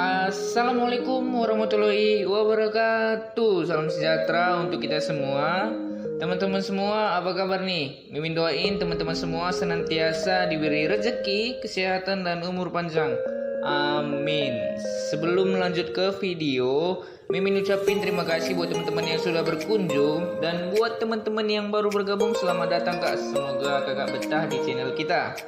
Assalamualaikum warahmatullahi wabarakatuh. Salam sejahtera untuk kita semua. Teman-teman semua, apa kabar nih? Mimin doain teman-teman semua senantiasa diberi rezeki, kesehatan, dan umur panjang. Amin. Sebelum lanjut ke video, Mimin ucapin terima kasih buat teman-teman yang sudah berkunjung. Dan buat teman-teman yang baru bergabung, selamat datang kak. Semoga kakak betah di channel kita.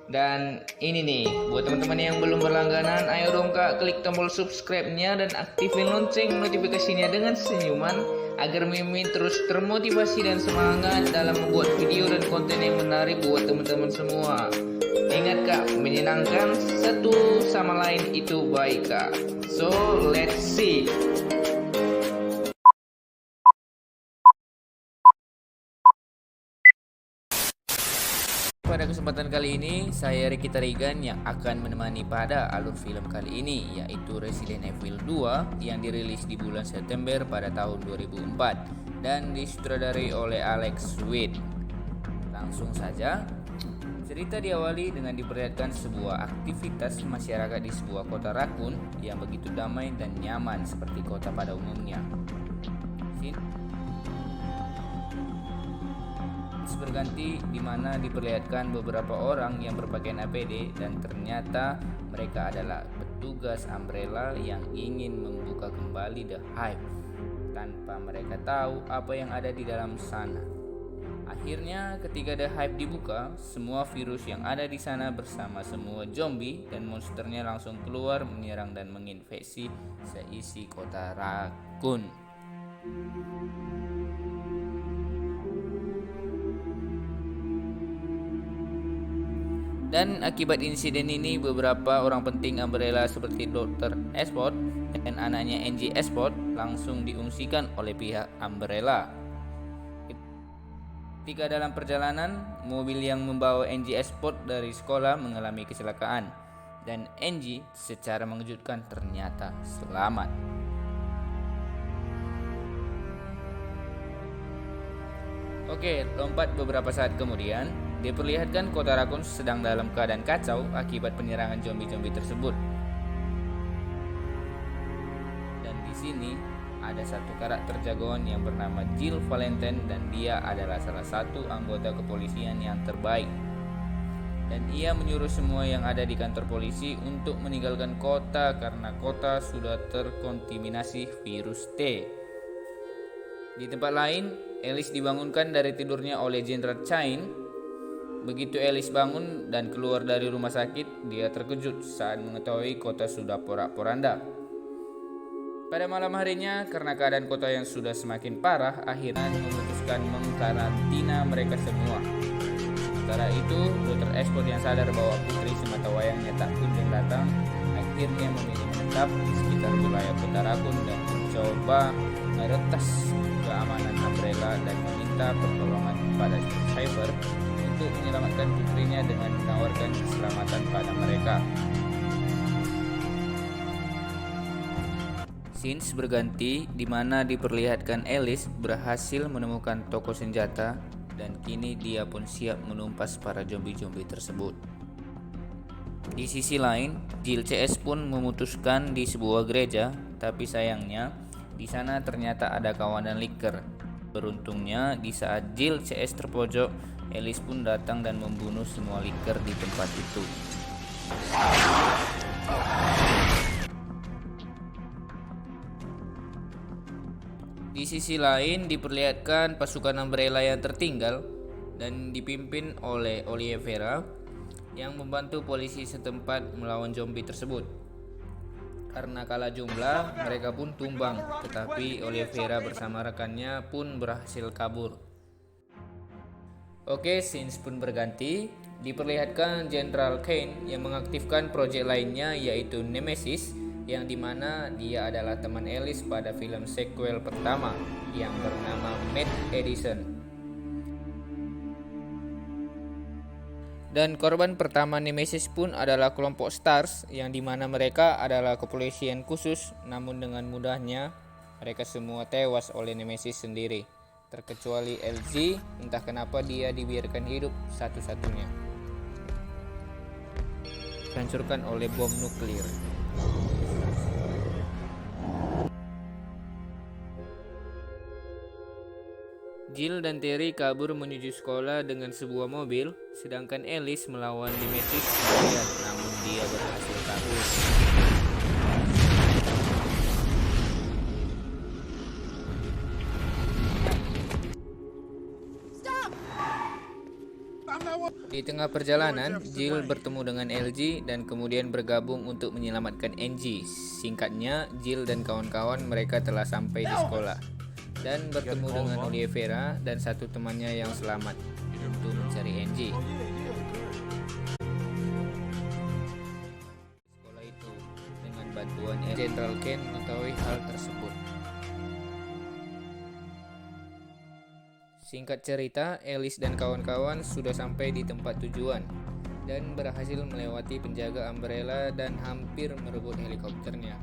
Dan ini nih, buat teman-teman yang belum berlangganan, ayo dong kak klik tombol subscribe-nya dan aktifin lonceng notifikasinya dengan senyuman agar Mimin terus termotivasi dan semangat dalam membuat video dan konten yang menarik buat teman-teman semua. Ingat kak, menyenangkan satu sama lain itu baik kak. So let's see. Pada kesempatan kali ini, saya Ricky Tarigan yang akan menemani pada alur film kali ini, yaitu Resident Evil 2 yang dirilis di bulan September pada tahun 2004 dan disutradarai oleh Alex Witt. Langsung saja, cerita diawali dengan diperlihatkan sebuah aktivitas masyarakat di sebuah kota Rakun yang begitu damai dan nyaman seperti kota pada umumnya. Berganti di mana diperlihatkan beberapa orang yang berpakaian APD dan ternyata mereka adalah petugas Umbrella yang ingin membuka kembali The Hive tanpa mereka tahu apa yang ada di dalam sana. Akhirnya ketika The Hive dibuka, semua virus yang ada di sana bersama semua zombie dan monsternya langsung keluar menyerang dan menginfeksi seisi kota Rakun. Dan akibat insiden ini, beberapa orang penting Umbrella seperti Dr. Esport dan anaknya Angie Esport langsung diungsikan oleh pihak Umbrella. Ketika dalam perjalanan, mobil yang membawa Angie Esport dari sekolah mengalami kecelakaan dan Angie secara mengejutkan ternyata selamat. Oke, lompat beberapa saat kemudian, diperlihatkan kota Rakun sedang dalam keadaan kacau akibat penyerangan zombie-zombie tersebut. Dan di sini ada satu karakter jagoan yang bernama Jill Valentine dan dia adalah salah satu anggota kepolisian yang terbaik. Dan ia menyuruh semua yang ada di kantor polisi untuk meninggalkan kota karena kota sudah terkontaminasi virus T. Di tempat lain, Alice dibangunkan dari tidurnya oleh Jenderal Chain. Begitu Alice bangun dan keluar dari rumah sakit, dia terkejut saat mengetahui kota sudah porak-poranda. Pada malam harinya, karena keadaan kota yang sudah semakin parah, akhirnya memutuskan mengkarantina mereka semua. Sementara itu, Dr. Esport yang sadar bahwa putri sematawayangnya tak kunjung datang, akhirnya memilih menetap di sekitar wilayah kota Rakun dan mencoba meretas keamanan Umbrella dan meminta pertolongan kepada Cyber untuk menyelamatkan putrinya dengan menawarkan keselamatan pada mereka. Scenes berganti di mana diperlihatkan Alice berhasil menemukan toko senjata dan kini dia pun siap menumpas para zombie-zombie tersebut. Di sisi lain, Jill CS pun memutuskan di sebuah gereja, tapi sayangnya di sana ternyata ada kawanan liker. Beruntungnya di saat Jill CS terpojok, Alice pun datang dan membunuh semua liker di tempat itu. Di sisi lain diperlihatkan pasukan Umbrella yang tertinggal dan dipimpin oleh Oliveira yang membantu polisi setempat melawan zombie tersebut. Karena kalah jumlah, mereka pun tumbang, tetapi Oliveira bersama rekannya pun berhasil kabur. Oke, scenes pun berganti. Diperlihatkan Jenderal Kane yang mengaktifkan proyek lainnya yaitu Nemesis, yang dimana dia adalah teman Alice pada film sequel pertama yang bernama Mad Edition. Dan korban pertama Nemesis pun adalah kelompok Stars yang dimana mereka adalah kepolisian khusus, namun dengan mudahnya mereka semua tewas oleh Nemesis sendiri, terkecuali LG, entah kenapa dia dibiarkan hidup satu-satunya. Dihancurkan oleh bom nuklir. Jill dan Terry kabur menuju sekolah dengan sebuah mobil, sedangkan Alice melawan Nemesis sendirian, namun dia berhasil kabur. Di tengah perjalanan, Jill bertemu dengan LG dan kemudian bergabung untuk menyelamatkan Angie. Singkatnya, Jill dan kawan-kawan mereka telah sampai di sekolah dan bertemu dengan Olivera dan satu temannya yang selamat untuk mencari Angie. Sekolah itu dengan bantuan General Kane mengetahui hal tersebut. Singkat cerita, Alice dan kawan-kawan sudah sampai di tempat tujuan dan berhasil melewati penjaga Umbrella dan hampir merebut helikopternya.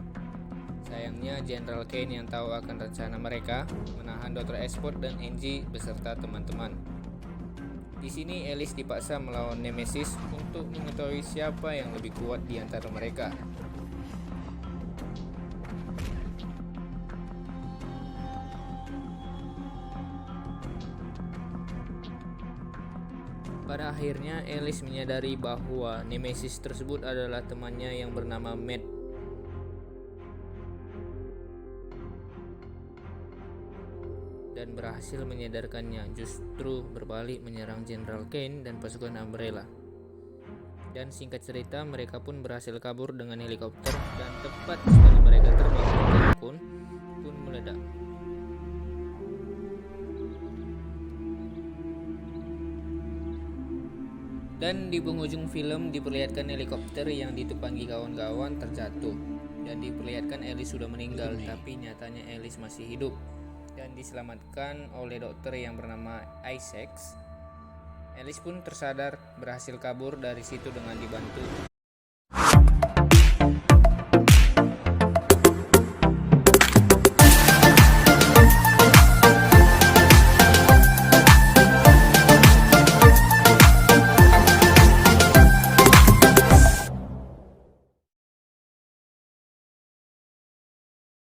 Sayangnya, General Kane yang tahu akan rencana mereka menahan Dr. Esport dan Angie beserta teman-teman. Di sini Alice dipaksa melawan Nemesis untuk mengetahui siapa yang lebih kuat di antara mereka. Pada akhirnya, Alice menyadari bahwa Nemesis tersebut adalah temannya yang bernama Matt. Dan berhasil menyadarkannya, justru berbalik menyerang General Kane dan pasukan Umbrella. Dan singkat cerita, mereka pun berhasil kabur dengan helikopter dan tepat setelah mereka terbang, pun meledak. Dan di penghujung film diperlihatkan helikopter yang ditumpangi kawan-kawan terjatuh dan diperlihatkan Alice sudah meninggal, tapi nyatanya Alice masih hidup dan diselamatkan oleh dokter yang bernama Isaac. Alice pun tersadar, berhasil kabur dari situ dengan dibantu